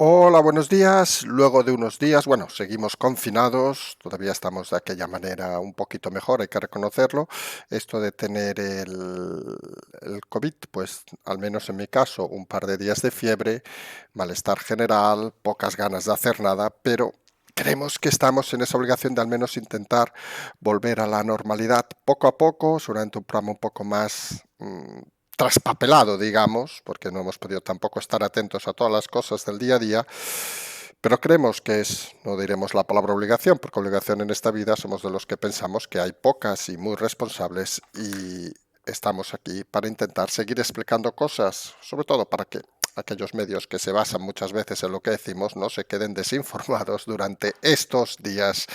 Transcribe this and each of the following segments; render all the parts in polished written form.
Hola, buenos días. Luego de unos días, bueno, seguimos confinados, todavía estamos de aquella manera un poquito mejor, hay que reconocerlo. Esto de tener el COVID, pues al menos en mi caso, un par de días de fiebre, malestar general, pocas ganas de hacer nada, pero creemos que estamos en esa obligación de al menos intentar volver a la normalidad poco a poco, seguramente un programa un poco más traspapelado, digamos, porque no hemos podido tampoco estar atentos a todas las cosas del día a día, pero creemos que es, no diremos la palabra obligación, porque obligación en esta vida somos de los que pensamos que hay pocas y muy responsables y estamos aquí para intentar seguir explicando cosas, sobre todo para que aquellos medios que se basan muchas veces en lo que decimos no se queden desinformados durante estos días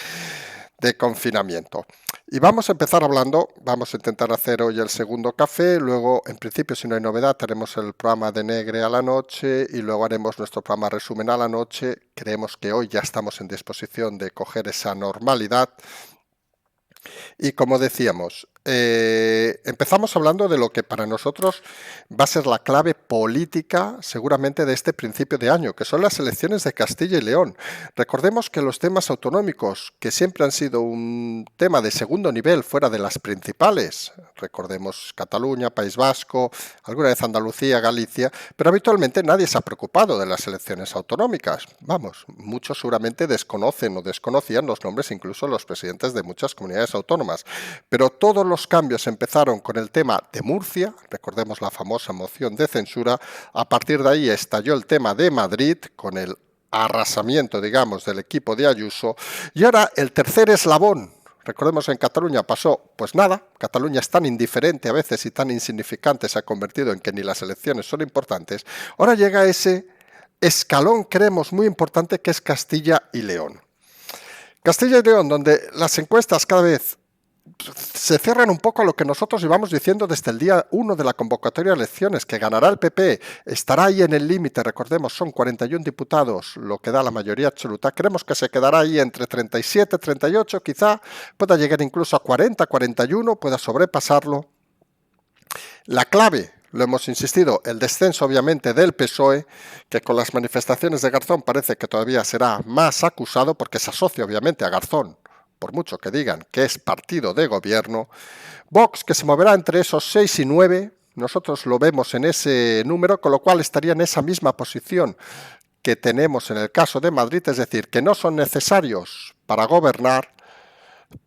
de confinamiento. Y vamos a empezar hablando, vamos a intentar hacer hoy el segundo café, luego en principio si no hay novedad haremos el programa de Negre a la noche y luego haremos nuestro programa resumen a la noche. Creemos que hoy ya estamos en disposición de coger esa normalidad. Y como decíamos, empezamos hablando de lo que para nosotros va a ser la clave política seguramente de este principio de año, que son las elecciones de Castilla y León. Recordemos que los temas autonómicos, que siempre han sido un tema de segundo nivel fuera de las principales, recordemos Cataluña, País Vasco, alguna vez Andalucía, Galicia, pero habitualmente nadie se ha preocupado de las elecciones autonómicas. Vamos, muchos seguramente desconocen o desconocían los nombres incluso los presidentes de muchas comunidades autónomas, pero todos los cambios empezaron con el tema de Murcia, recordemos la famosa moción de censura, a partir de ahí estalló el tema de Madrid con el arrasamiento, digamos, del equipo de Ayuso, y ahora el tercer eslabón. Recordemos en Cataluña pasó, pues nada, Cataluña es tan indiferente a veces y tan insignificante, se ha convertido en que ni las elecciones son importantes. Ahora llega ese escalón, creemos, muy importante que es Castilla y León. Castilla y León, donde las encuestas cada vez se cierran un poco a lo que nosotros llevamos diciendo desde el día 1 de la convocatoria de elecciones, que ganará el PP, estará ahí en el límite, recordemos, son 41 diputados, lo que da la mayoría absoluta, creemos que se quedará ahí entre 37, 38, quizá pueda llegar incluso a 40, 41, pueda sobrepasarlo. La clave, lo hemos insistido, el descenso obviamente del PSOE, que con las manifestaciones de Garzón parece que todavía será más acusado porque se asocia obviamente a Garzón, por mucho que digan que es partido de gobierno. Vox, que se moverá entre esos 6 y 9, nosotros lo vemos en ese número, con lo cual estaría en esa misma posición que tenemos en el caso de Madrid, es decir, que no son necesarios para gobernar,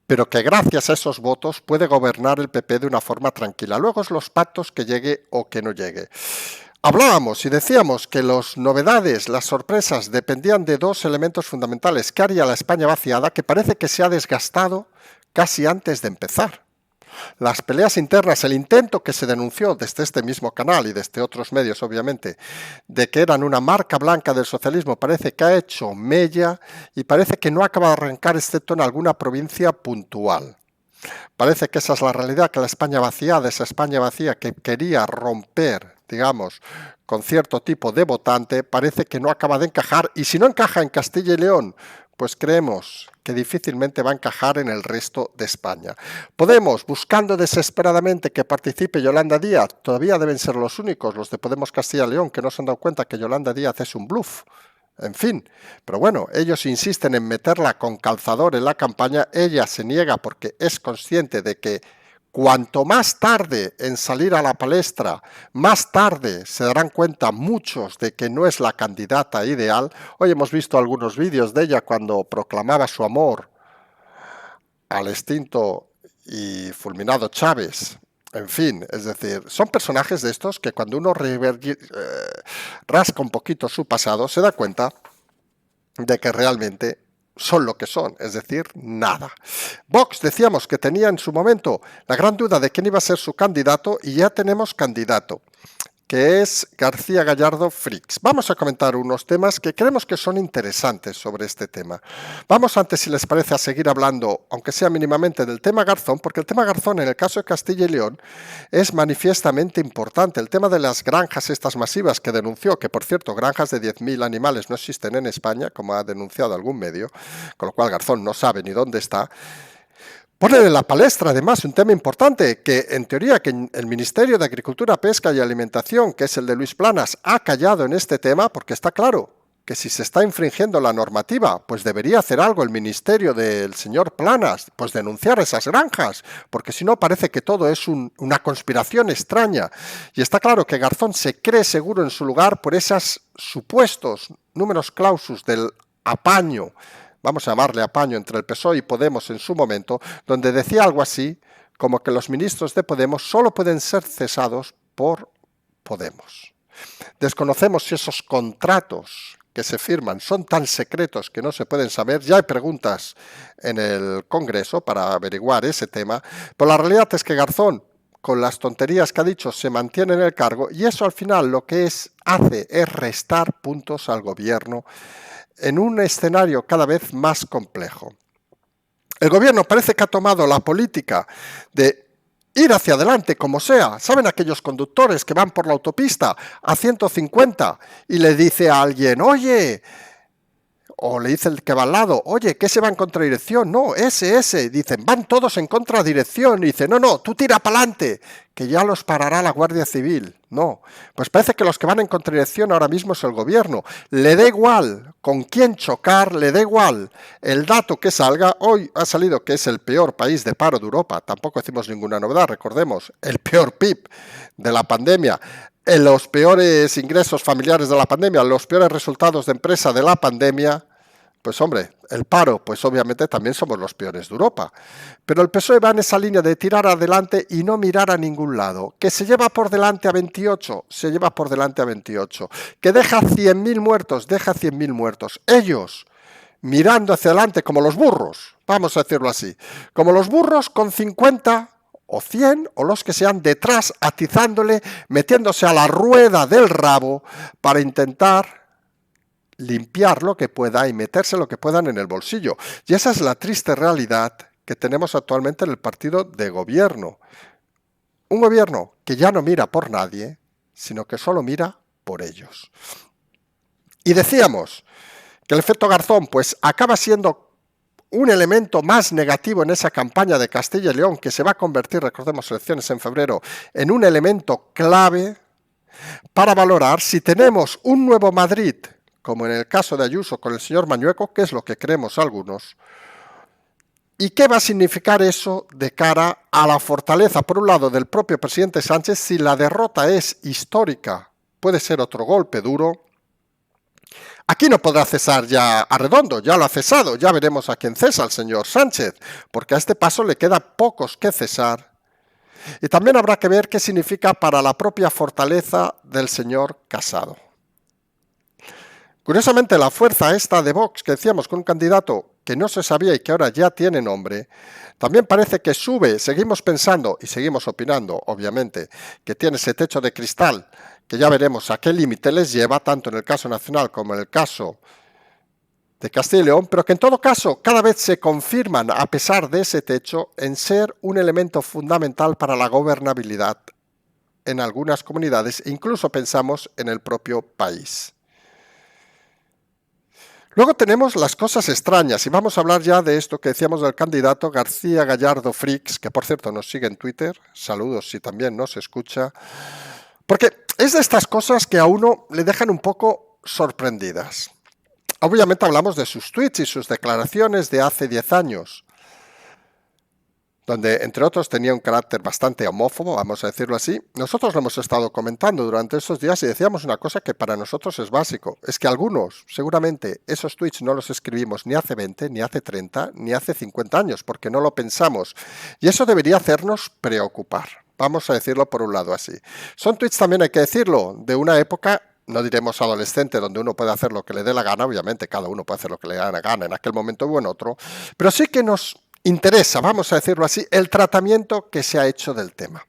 pero que gracias a esos votos puede gobernar el PP de una forma tranquila. Luego es los pactos que llegue o que no llegue. Hablábamos y decíamos que las novedades, las sorpresas, dependían de dos elementos fundamentales. ¿Qué haría la España vaciada? Que parece que se ha desgastado casi antes de empezar. Las peleas internas, el intento que se denunció desde este mismo canal y desde otros medios, obviamente, de que eran una marca blanca del socialismo, parece que ha hecho mella y parece que no acaba de arrancar, excepto en alguna provincia puntual. Parece que esa es la realidad, que la España vaciada, esa España vacía que quería romper, digamos, con cierto tipo de votante, parece que no acaba de encajar, y si no encaja en Castilla y León, pues creemos que difícilmente va a encajar en el resto de España. Podemos, buscando desesperadamente que participe Yolanda Díaz, todavía deben ser los únicos, los de Podemos Castilla y León, que no se han dado cuenta que Yolanda Díaz es un bluff. En fin, pero bueno, ellos insisten en meterla con calzador en la campaña, ella se niega porque es consciente de que cuanto más tarde en salir a la palestra, más tarde se darán cuenta muchos de que no es la candidata ideal. Hoy hemos visto algunos vídeos de ella cuando proclamaba su amor al extinto y fulminado Chávez. En fin, es decir, son personajes de estos que cuando uno rasca un poquito su pasado se da cuenta de que realmente son lo que son, es decir, nada. Vox, decíamos que tenía en su momento la gran duda de quién iba a ser su candidato y ya tenemos candidato, que es García Gallardo Frix. Vamos a comentar unos temas que creemos que son interesantes sobre este tema. Vamos antes, si les parece, a seguir hablando, aunque sea mínimamente, del tema Garzón, porque el tema Garzón, en el caso de Castilla y León, es manifiestamente importante. El tema de las granjas estas masivas que denunció, que por cierto, granjas de 10.000 animales no existen en España, como ha denunciado algún medio, con lo cual Garzón no sabe ni dónde está. Ponen en la palestra, además, un tema importante, que en teoría que el Ministerio de Agricultura, Pesca y Alimentación, que es el de Luis Planas, ha callado en este tema, porque está claro, que si se está infringiendo la normativa, pues debería hacer algo el ministerio del señor Planas, pues denunciar esas granjas, porque si no parece que todo es una conspiración extraña. Y está claro que Garzón se cree seguro en su lugar por esos supuestos números clausus del apaño, vamos a llamarle apaño, entre el PSOE y Podemos en su momento, donde decía algo así como que los ministros de Podemos solo pueden ser cesados por Podemos. Desconocemos si esos contratos que se firman son tan secretos que no se pueden saber. Ya hay preguntas en el Congreso para averiguar ese tema, pero la realidad es que Garzón, con las tonterías que ha dicho, se mantiene en el cargo y eso al final lo que hace es restar puntos al gobierno en un escenario cada vez más complejo. El gobierno parece que ha tomado la política de ir hacia adelante como sea. ¿Saben aquellos conductores que van por la autopista a 150 y le dice a alguien, oye, o le dice el que va al lado, oye, que se va en contradirección? No, ese. Dicen, van todos en contradirección. Y dice, no, tú tira para adelante, que ya los parará la Guardia Civil. No, pues parece que los que van en contradirección ahora mismo es el gobierno. Le da igual con quién chocar, le da igual el dato que salga. Hoy ha salido que es el peor país de paro de Europa. Tampoco decimos ninguna novedad, recordemos, el peor PIB de la pandemia. En los peores ingresos familiares de la pandemia, los peores resultados de empresa de la pandemia, pues hombre, el paro, pues obviamente también somos los peores de Europa. Pero el PSOE va en esa línea de tirar adelante y no mirar a ningún lado. Que se lleva por delante a 28, se lleva por delante a 28. Que deja 100.000 muertos, deja 100.000 muertos. Ellos mirando hacia adelante como los burros, vamos a decirlo así, como los burros con 50 o 100 o los que sean detrás atizándole, metiéndose a la rueda del rabo para intentar limpiar lo que pueda y meterse lo que puedan en el bolsillo. Y esa es la triste realidad que tenemos actualmente en el partido de gobierno. Un gobierno que ya no mira por nadie, sino que solo mira por ellos. Y decíamos que el efecto Garzón pues acaba siendo un elemento más negativo en esa campaña de Castilla y León, que se va a convertir, recordemos, elecciones en febrero, en un elemento clave para valorar si tenemos un nuevo Madrid, como en el caso de Ayuso con el señor Mañueco, que es lo que creemos algunos, y qué va a significar eso de cara a la fortaleza, por un lado, del propio presidente Sánchez, si la derrota es histórica, puede ser otro golpe duro. Aquí no podrá cesar ya a Redondo, ya lo ha cesado, ya veremos a quién cesa el señor Sánchez, porque a este paso le queda pocos que cesar. Y también habrá que ver qué significa para la propia fortaleza del señor Casado. Curiosamente, la fuerza esta de Vox, que decíamos con un candidato que no se sabía y que ahora ya tiene nombre, también parece que sube. Seguimos pensando y seguimos opinando, obviamente, que tiene ese techo de cristal, que ya veremos a qué límite les lleva, tanto en el caso nacional como en el caso de Castilla y León, pero que en todo caso cada vez se confirman, a pesar de ese techo, en ser un elemento fundamental para la gobernabilidad en algunas comunidades, e incluso pensamos en el propio país. Luego tenemos las cosas extrañas y vamos a hablar ya de esto que decíamos del candidato García Gallardo Frix, que por cierto nos sigue en Twitter, saludos si también nos escucha, porque es de estas cosas que a uno le dejan un poco sorprendidas. Obviamente hablamos de sus tweets y sus declaraciones de hace 10 años, donde entre otros tenía un carácter bastante homófobo, vamos a decirlo así. Nosotros lo hemos estado comentando durante estos días y decíamos una cosa que para nosotros es básico, es que algunos, seguramente, esos tweets no los escribimos ni hace 20, ni hace 30, ni hace 50 años, porque no lo pensamos. Y eso debería hacernos preocupar, vamos a decirlo por un lado así. Son tweets también, hay que decirlo, de una época, no diremos adolescente, donde uno puede hacer lo que le dé la gana, obviamente cada uno puede hacer lo que le dé la gana en aquel momento o en otro, pero sí que nos interesa, vamos a decirlo así, el tratamiento que se ha hecho del tema.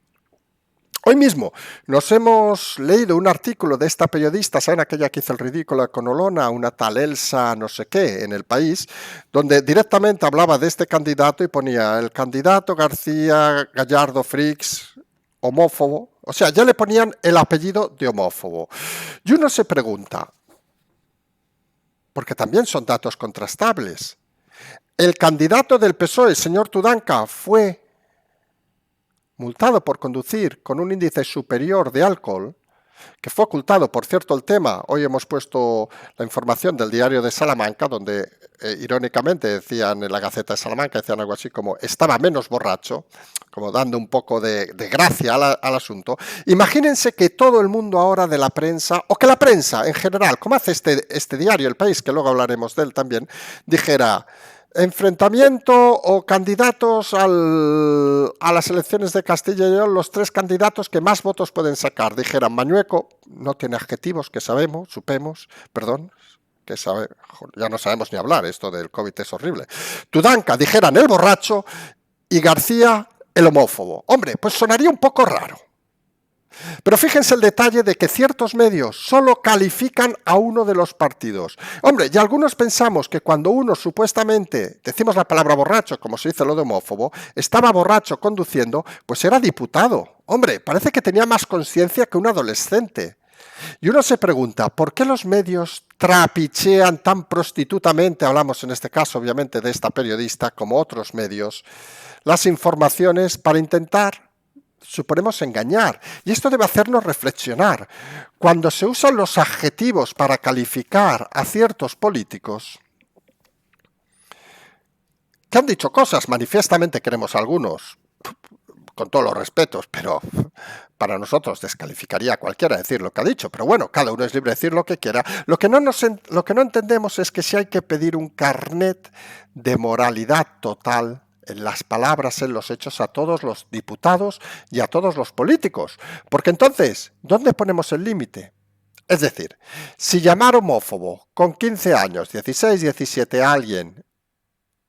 Hoy mismo nos hemos leído un artículo de esta periodista, ¿saben aquella que hizo el ridículo con Olona, una tal Elsa no sé qué en El País, donde directamente hablaba de este candidato y ponía el candidato García Gallardo Frix, homófobo, o sea, ya le ponían el apellido de homófobo. Y uno se pregunta, porque también son datos contrastables, el candidato del PSOE, el señor Tudanca, fue multado por conducir con un índice superior de alcohol, que fue ocultado, por cierto, el tema. Hoy hemos puesto la información del diario de Salamanca, donde irónicamente decían en la Gaceta de Salamanca, decían algo así como estaba menos borracho, como dando un poco de gracia al asunto. Imagínense que todo el mundo ahora de la prensa, o que la prensa en general, como hace este diario El País, que luego hablaremos de él también, dijera: enfrentamiento o candidatos a las elecciones de Castilla y León, los 3 candidatos que más votos pueden sacar. Dijeran: Mañueco, no tiene adjetivos, que supemos, perdón, que ya no sabemos ni hablar, esto del COVID es horrible. Tudanca, dijeran: el borracho, y García, el homófobo. Hombre, pues sonaría un poco raro. Pero fíjense el detalle de que ciertos medios solo califican a uno de los partidos. Hombre, y algunos pensamos que cuando uno supuestamente, decimos la palabra borracho, como se dice lo de homófobo, estaba borracho conduciendo, pues era diputado. Hombre, parece que tenía más conciencia que un adolescente. Y uno se pregunta, ¿por qué los medios trapichean tan prostitutamente, hablamos en este caso obviamente de esta periodista, como otros medios, las informaciones para intentar, suponemos, engañar? Y esto debe hacernos reflexionar. Cuando se usan los adjetivos para calificar a ciertos políticos, que han dicho cosas, manifiestamente queremos algunos, con todos los respetos, pero para nosotros descalificaría a cualquiera decir lo que ha dicho. Pero bueno, cada uno es libre de decir lo que quiera. Lo que no entendemos es que si hay que pedir un carnet de moralidad total en las palabras, en los hechos, a todos los diputados y a todos los políticos. Porque entonces, ¿dónde ponemos el límite? Es decir, si llamar homófobo con 15 años, 16, 17 a alguien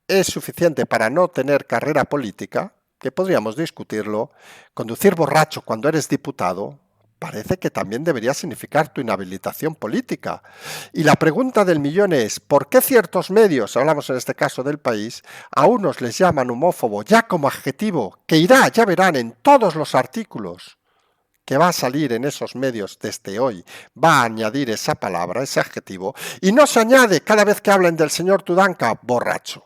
es suficiente para no tener carrera política, que podríamos discutirlo, conducir borracho cuando eres diputado parece que también debería significar tu inhabilitación política. Y la pregunta del millón es, ¿por qué ciertos medios, hablamos en este caso del País, a unos les llaman homófobo ya como adjetivo, que irá, ya verán, en todos los artículos que va a salir en esos medios desde hoy, va a añadir esa palabra, ese adjetivo, y no se añade cada vez que hablen del señor Tudanca borracho?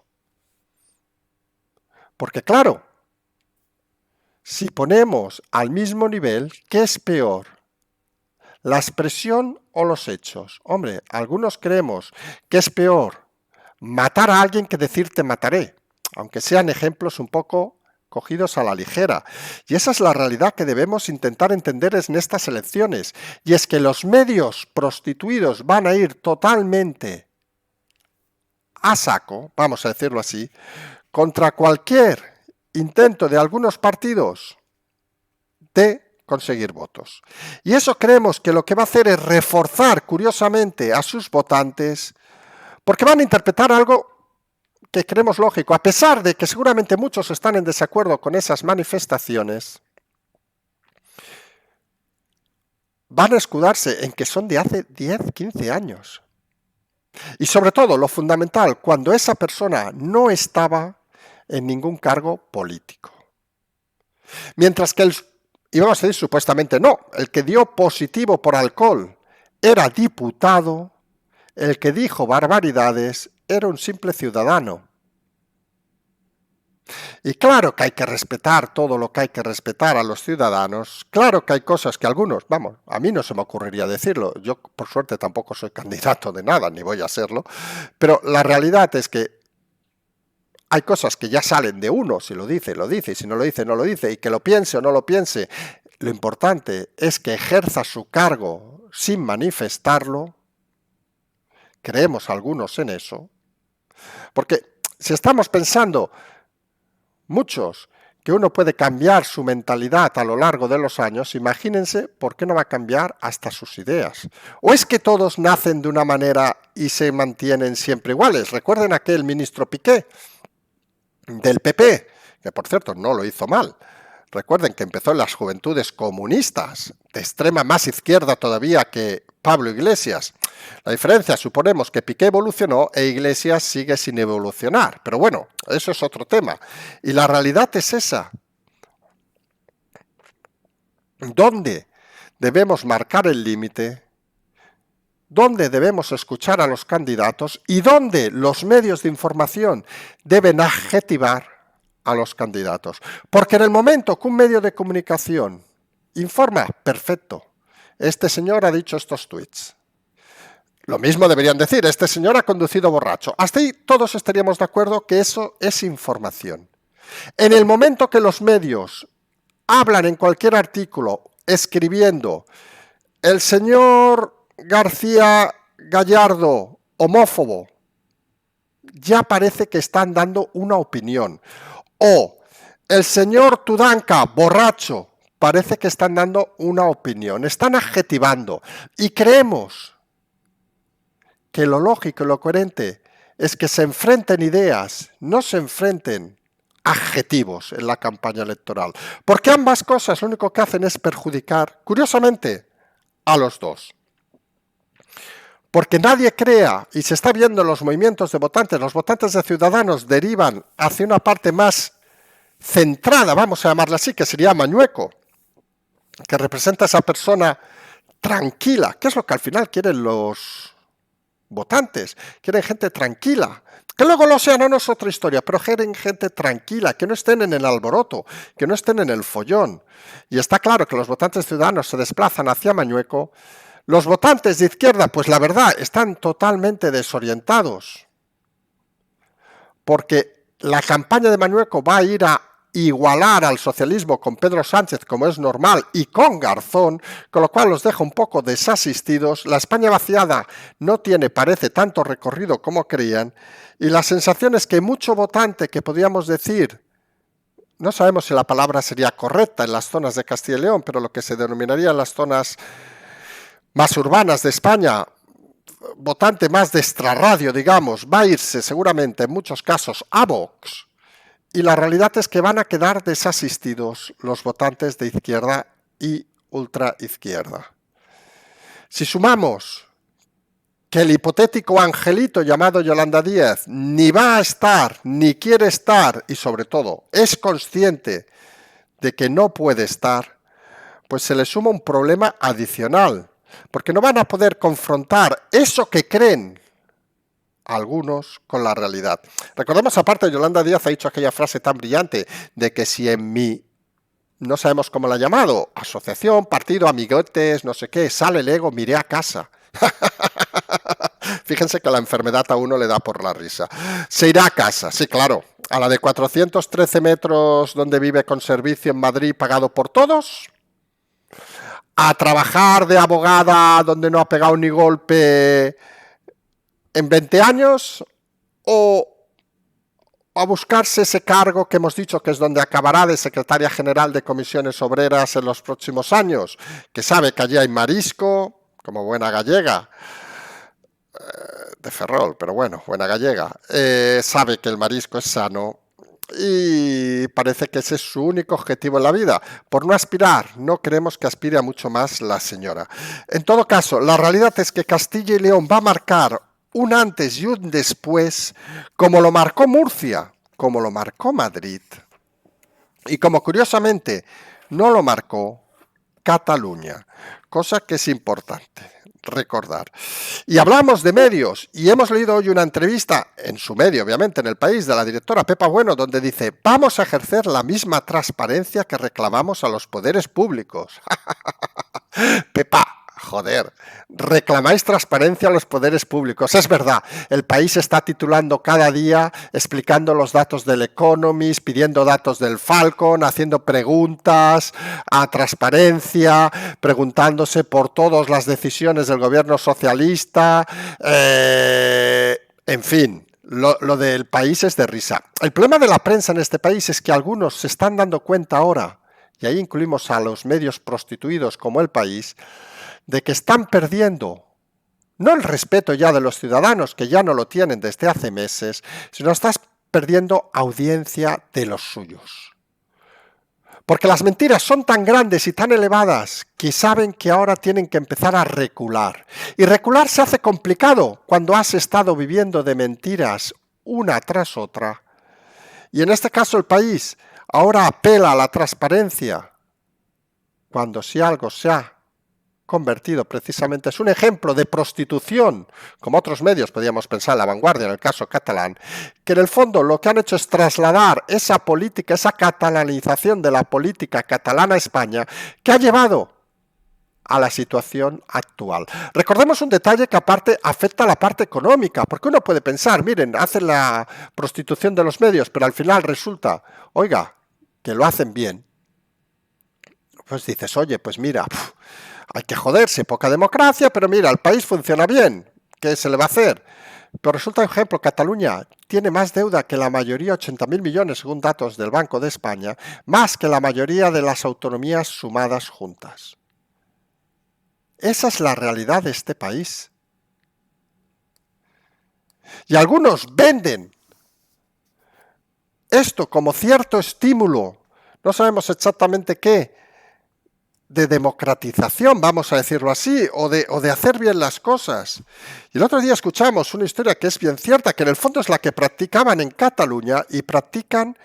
Porque claro, si ponemos al mismo nivel, ¿qué es peor? ¿La expresión o los hechos? Hombre, algunos creemos que es peor matar a alguien que decir te mataré, aunque sean ejemplos un poco cogidos a la ligera. Y esa es la realidad que debemos intentar entender en estas elecciones. Y es que los medios prostituidos van a ir totalmente a saco, vamos a decirlo así, contra cualquier intento de algunos partidos de conseguir votos. Y eso creemos que lo que va a hacer es reforzar curiosamente a sus votantes, porque van a interpretar algo que creemos lógico, a pesar de que seguramente muchos están en desacuerdo con esas manifestaciones, van a escudarse en que son de hace 10, 15 años. Y sobre todo, lo fundamental, cuando esa persona no estaba en ningún cargo político. Mientras que íbamos a decir supuestamente no, el que dio positivo por alcohol era diputado, el que dijo barbaridades era un simple ciudadano. Y claro que hay que respetar todo lo que hay que respetar a los ciudadanos, claro que hay cosas que algunos, vamos, a mí no se me ocurriría decirlo, yo por suerte tampoco soy candidato de nada, ni voy a serlo, pero la realidad es que hay cosas que ya salen de uno, si lo dice, y si no lo dice, no lo dice, y que lo piense o no lo piense, lo importante es que ejerza su cargo sin manifestarlo. Creemos algunos en eso, porque si estamos pensando muchos que uno puede cambiar su mentalidad a lo largo de los años, imagínense por qué no va a cambiar hasta sus ideas. ¿O es que todos nacen de una manera y se mantienen siempre iguales? Recuerden aquel ministro Piqué del PP, que por cierto no lo hizo mal. Recuerden que empezó en las juventudes comunistas, de extrema más izquierda todavía que Pablo Iglesias. La diferencia, suponemos que Piqué evolucionó e Iglesias sigue sin evolucionar. Pero bueno, eso es otro tema. Y la realidad es esa. ¿Dónde debemos marcar el límite? ¿Dónde debemos escuchar a los candidatos? ¿Y dónde los medios de información deben adjetivar a los candidatos? Porque en el momento que un medio de comunicación informa, perfecto. este señor ha dicho estos tuits. Lo mismo deberían decir, este señor ha conducido borracho. Hasta ahí todos estaríamos de acuerdo que eso es información. En el momento que los medios hablan en cualquier artículo escribiendo el señor García Gallardo, homófobo, ya parece que están dando una opinión. O el señor Tudanca, borracho, parece que están dando una opinión. Están adjetivando. Y creemos que lo lógico y lo coherente es que se enfrenten ideas, no se enfrenten adjetivos en la campaña electoral. Porque ambas cosas lo único que hacen es perjudicar, curiosamente, a los dos. Porque nadie crea, y se está viendo en los movimientos de votantes, los votantes de Ciudadanos derivan hacia una parte más centrada, vamos a llamarla así, que sería Mañueco, que representa a esa persona tranquila, que es lo que al final quieren los votantes, quieren gente tranquila. Que luego lo sean no es otra historia, pero quieren gente tranquila, que no estén en el alboroto, que no estén en el follón. Y está claro que los votantes ciudadanos se desplazan hacia Mañueco. Los votantes de izquierda, pues la verdad, están totalmente desorientados. Porque la campaña de Mañueco va a ir a igualar al socialismo con Pedro Sánchez, como es normal, y con Garzón, con lo cual los deja un poco desasistidos. La España vaciada no tiene, parece, tanto recorrido como creían, y la sensación es que mucho votante que podríamos decir, no sabemos si la palabra sería correcta en las zonas de Castilla y León, pero lo que se denominaría en las zonas más urbanas de España, votante más de extrarradio, digamos, va a irse seguramente en muchos casos a Vox, y la realidad es que van a quedar desasistidos los votantes de izquierda y ultraizquierda. Si sumamos que el hipotético angelito llamado Yolanda Díaz ni va a estar, ni quiere estar, y sobre todo es consciente de que no puede estar, pues se le suma un problema adicional, porque no van a poder confrontar eso que creen algunos con la realidad. Recordemos, aparte, Yolanda Díaz ha dicho aquella frase tan brillante de que si en mi, no sabemos cómo la ha llamado, asociación, partido, amigotes, no sé qué, sale el ego, miré a casa. Fíjense que la enfermedad a uno le da por la risa. Se irá a casa, sí, claro, a la de 413 metros donde vive con servicio en Madrid, pagado por todos, a trabajar de abogada donde no ha pegado ni golpe en 20 años, o a buscarse ese cargo que hemos dicho que es donde acabará de secretaria general de comisiones obreras en los próximos años, que sabe que allí hay marisco, como buena gallega, de Ferrol, pero bueno, buena gallega, sabe que el marisco es sano, y parece que ese es su único objetivo en la vida. Por no aspirar, no creemos que aspire a mucho más la señora. En todo caso, la realidad es que Castilla y León va a marcar un antes y un después, como lo marcó Murcia, como lo marcó Madrid, y como curiosamente no lo marcó Cataluña, cosa que es importante recordar. Y hablamos de medios, y hemos leído hoy una entrevista, en su medio, obviamente, en El País, de la directora Pepa Bueno, donde dice: vamos a ejercer la misma transparencia que reclamamos a los poderes públicos. Pepa, joder, reclamáis transparencia a los poderes públicos. Es verdad, El País está titulando cada día, explicando los datos del Economist, pidiendo datos del Falcon, haciendo preguntas a transparencia, preguntándose por todas las decisiones del gobierno socialista, en fin. Lo del País es de risa. El problema de la prensa en este país es que algunos se están dando cuenta ahora, y ahí incluimos a los medios prostituidos como El País, de que están perdiendo no el respeto ya de los ciudadanos, que ya no lo tienen desde hace meses, sino estás perdiendo audiencia de los suyos. Porque las mentiras son tan grandes y tan elevadas que saben que ahora tienen que empezar a recular. Y recular se hace complicado cuando has estado viviendo de mentiras una tras otra. Y en este caso El País ahora apela a la transparencia, cuando si algo se ha convertido precisamente, es un ejemplo de prostitución, como otros medios podríamos pensar, La Vanguardia en el caso catalán, que en el fondo lo que han hecho es trasladar esa política, esa catalanización de la política catalana a España, que ha llevado a la situación actual. Recordemos un detalle que aparte afecta a la parte económica, porque uno puede pensar, miren, hacen la prostitución de los medios, pero al final resulta, oiga, que lo hacen bien. Pues dices, oye, pues mira, hay que joderse, poca democracia, pero mira, el país funciona bien, ¿qué se le va a hacer? Pero resulta, por ejemplo, Cataluña tiene más deuda que la mayoría, 80.000 millones según datos del Banco de España, más que la mayoría de las autonomías sumadas juntas. Esa es la realidad de este país. Y algunos venden esto como cierto estímulo, no sabemos exactamente qué, de democratización, vamos a decirlo así, o de hacer bien las cosas. Y el otro día escuchamos una historia que es bien cierta, que en el fondo es la que practicaban en Cataluña y practican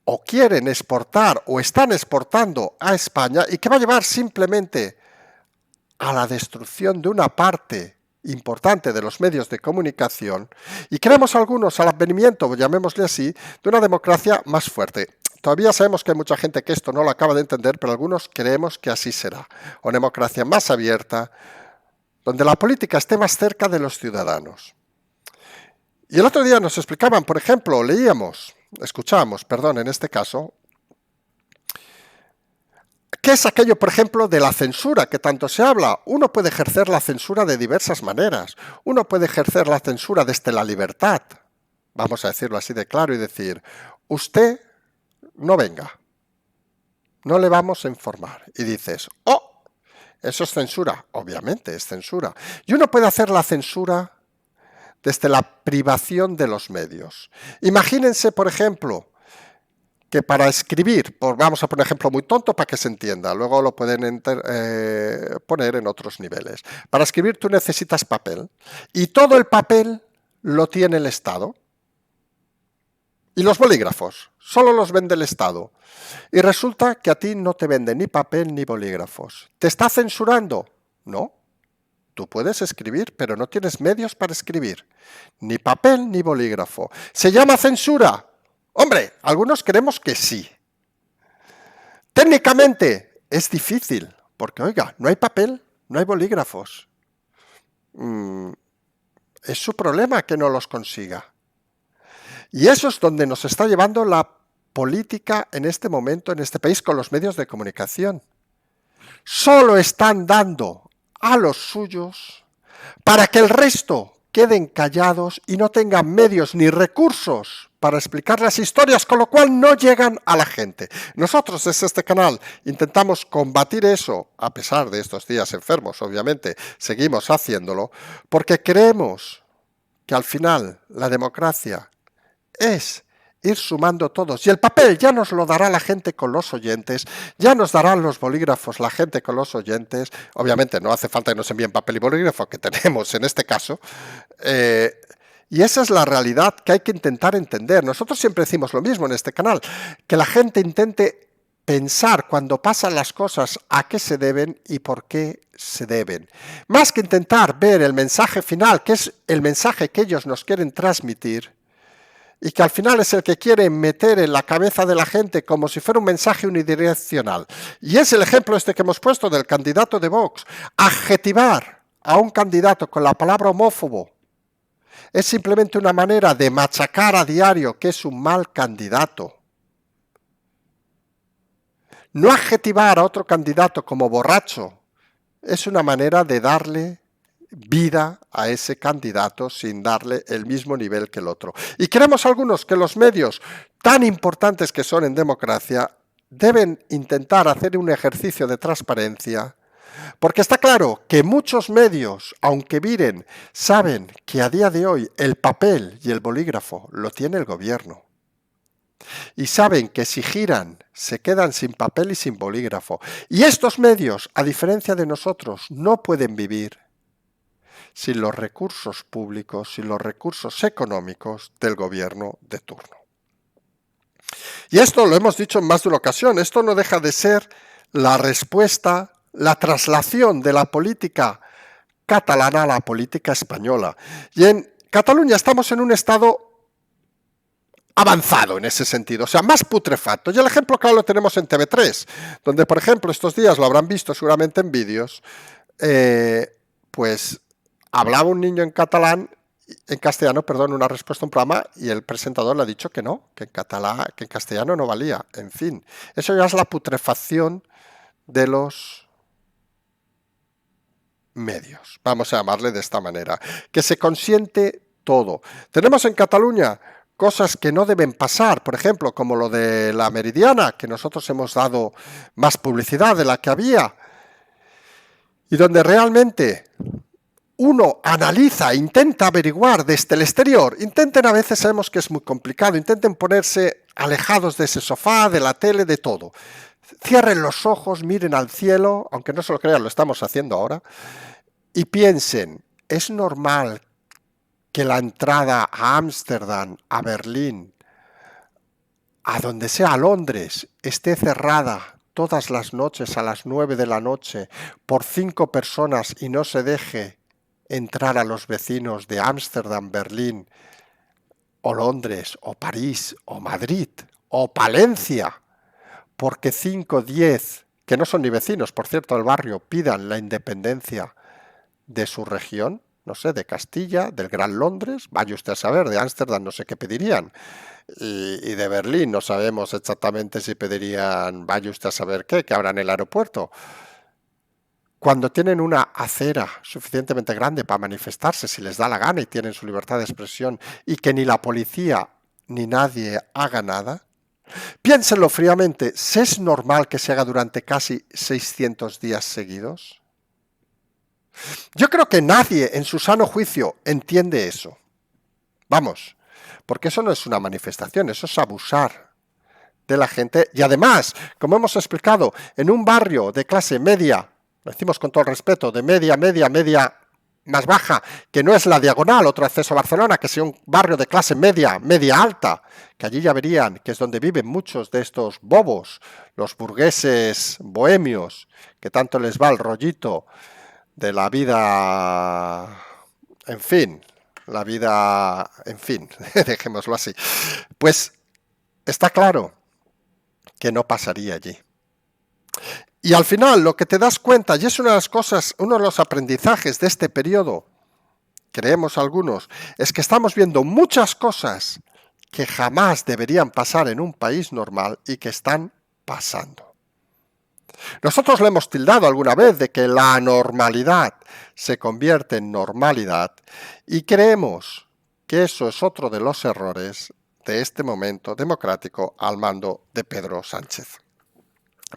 o quieren exportar o están exportando a España y que va a llevar simplemente a la destrucción de una parte importante de los medios de comunicación y creemos algunos al advenimiento, llamémosle así, de una democracia más fuerte. Todavía sabemos que hay mucha gente que esto no lo acaba de entender, pero algunos creemos que así será. Una democracia más abierta, donde la política esté más cerca de los ciudadanos. Y el otro día nos explicaban, por ejemplo, escuchábamos, en este caso, ¿qué es aquello, por ejemplo, de la censura que tanto se habla? Uno puede ejercer la censura de diversas maneras. Uno puede ejercer la censura desde la libertad, vamos a decirlo así de claro, y decir, usted no venga, no le vamos a informar. Y dices, oh, eso es censura. Obviamente es censura. Y uno puede hacer la censura desde la privación de los medios. Imagínense, por ejemplo, que para escribir, vamos a poner un ejemplo muy tonto para que se entienda, luego lo pueden poner en otros niveles. Para escribir tú necesitas papel y todo el papel lo tiene el Estado. Y los bolígrafos, solo los vende el Estado. Y resulta que a ti no te vende ni papel ni bolígrafos. ¿Te está censurando? No. Tú puedes escribir, pero no tienes medios para escribir. Ni papel ni bolígrafo. ¿Se llama censura? Hombre, algunos creemos que sí. Técnicamente es difícil, porque oiga, no hay papel, no hay bolígrafos. Es su problema que no los consiga. Y eso es donde nos está llevando la política en este momento, en este país, con los medios de comunicación. Solo están dando a los suyos para que el resto queden callados y no tengan medios ni recursos para explicar las historias, con lo cual no llegan a la gente. Nosotros desde este canal intentamos combatir eso, a pesar de estos días enfermos, obviamente, seguimos haciéndolo, porque creemos que al final la democracia es ir sumando todos. Y el papel ya nos lo dará la gente con los oyentes, ya nos darán los bolígrafos la gente con los oyentes. Obviamente no hace falta que nos envíen papel y bolígrafo, que tenemos en este caso. Y esa es la realidad que hay que intentar entender. Nosotros siempre decimos lo mismo en este canal, que la gente intente pensar cuando pasan las cosas a qué se deben y por qué se deben. Más que intentar ver el mensaje final, que es el mensaje que ellos nos quieren transmitir, y que al final es el que quiere meter en la cabeza de la gente como si fuera un mensaje unidireccional. Y es el ejemplo este que hemos puesto del candidato de Vox. Adjetivar a un candidato con la palabra homófobo es simplemente una manera de machacar a diario que es un mal candidato. No adjetivar a otro candidato como borracho es una manera de darle vida a ese candidato sin darle el mismo nivel que el otro. Y creemos algunos que los medios tan importantes que son en democracia deben intentar hacer un ejercicio de transparencia, porque está claro que muchos medios, aunque miren, saben que a día de hoy el papel y el bolígrafo lo tiene el gobierno. Y saben que si giran se quedan sin papel y sin bolígrafo. Y estos medios, a diferencia de nosotros, no pueden vivir sin los recursos públicos, sin los recursos económicos del gobierno de turno. Y esto lo hemos dicho en más de una ocasión, esto no deja de ser la respuesta, la traslación de la política catalana a la política española. Y en Cataluña estamos en un estado avanzado en ese sentido, o sea, más putrefacto. Y el ejemplo claro lo tenemos en TV3, donde, por ejemplo, estos días lo habrán visto seguramente en vídeos, pues hablaba un niño en catalán, en castellano, perdón, una respuesta a un programa y el presentador le ha dicho que no, que en catalán, que en castellano no valía. En fin, eso ya es la putrefacción de los medios, vamos a llamarle de esta manera, que se consiente todo. Tenemos en Cataluña cosas que no deben pasar, por ejemplo, como lo de la Meridiana, que nosotros hemos dado más publicidad de la que había, y donde realmente uno analiza, intenta averiguar desde el exterior, intenten, a veces sabemos que es muy complicado, intenten ponerse alejados de ese sofá, de la tele, de todo. Cierren los ojos, miren al cielo, aunque no se lo crean, lo estamos haciendo ahora, y piensen, ¿es normal que la entrada a Ámsterdam, a Berlín, a donde sea, a Londres, esté cerrada todas las noches a las 9 de la noche por 5 personas y no se deje entrar a los vecinos de Ámsterdam, Berlín, o Londres, o París, o Madrid, o Palencia, porque 5, 10, que no son ni vecinos, por cierto, del barrio, pidan la independencia de su región, no sé, de Castilla, del Gran Londres, vaya usted a saber, de Ámsterdam no sé qué pedirían, y de Berlín no sabemos exactamente si pedirían, vaya usted a saber qué, que abran el aeropuerto. Cuando tienen una acera suficientemente grande para manifestarse si les da la gana y tienen su libertad de expresión y que ni la policía ni nadie haga nada, piénsenlo fríamente, ¿es normal que se haga durante casi 600 días seguidos? Yo creo que nadie en su sano juicio entiende eso. Vamos, porque eso no es una manifestación, eso es abusar de la gente y además, como hemos explicado, en un barrio de clase media, lo decimos con todo el respeto, de media más baja, que no es la Diagonal, otro acceso a Barcelona, que sea un barrio de clase media alta, que allí ya verían que es donde viven muchos de estos bobos, los burgueses bohemios, que tanto les va el rollito de la vida, en fin, la vida, en fin, dejémoslo así. Pues está claro que no pasaría allí. Y al final lo que te das cuenta, y es una de las cosas, uno de los aprendizajes de este periodo, creemos algunos, es que estamos viendo muchas cosas que jamás deberían pasar en un país normal y que están pasando. Nosotros le hemos tildado alguna vez de que la anormalidad se convierte en normalidad y creemos que eso es otro de los errores de este momento democrático al mando de Pedro Sánchez.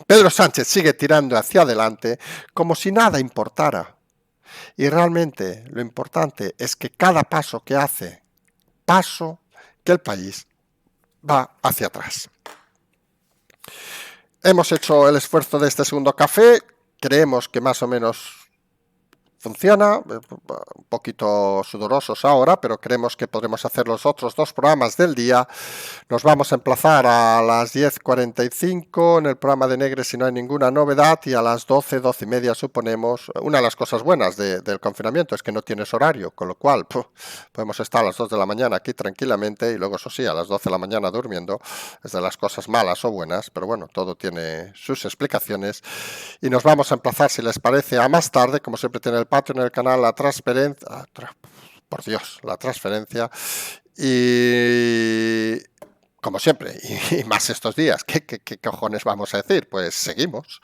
Pedro Sánchez sigue tirando hacia adelante como si nada importara. Y realmente lo importante es que cada paso que hace, paso que el país va hacia atrás. Hemos hecho el esfuerzo de este segundo café, creemos que más o menos funciona, un poquito sudorosos ahora, pero creemos que podremos hacer los otros 2 programas del día. Nos vamos a emplazar a las 10:45 en el programa de Negre si no hay ninguna novedad y a las 12, 12 y media suponemos. Una de las cosas buenas del confinamiento es que no tienes horario, con lo cual podemos estar a las 2 de la mañana aquí tranquilamente y luego eso sí, a las 12 de la mañana durmiendo. Es de las cosas malas o buenas, pero bueno, todo tiene sus explicaciones. Y nos vamos a emplazar, si les parece, a más tarde, como siempre tiene el Patreon en el canal, la transferencia, por Dios, la transferencia, y como siempre, y más estos días, ¿qué cojones vamos a decir? Pues seguimos.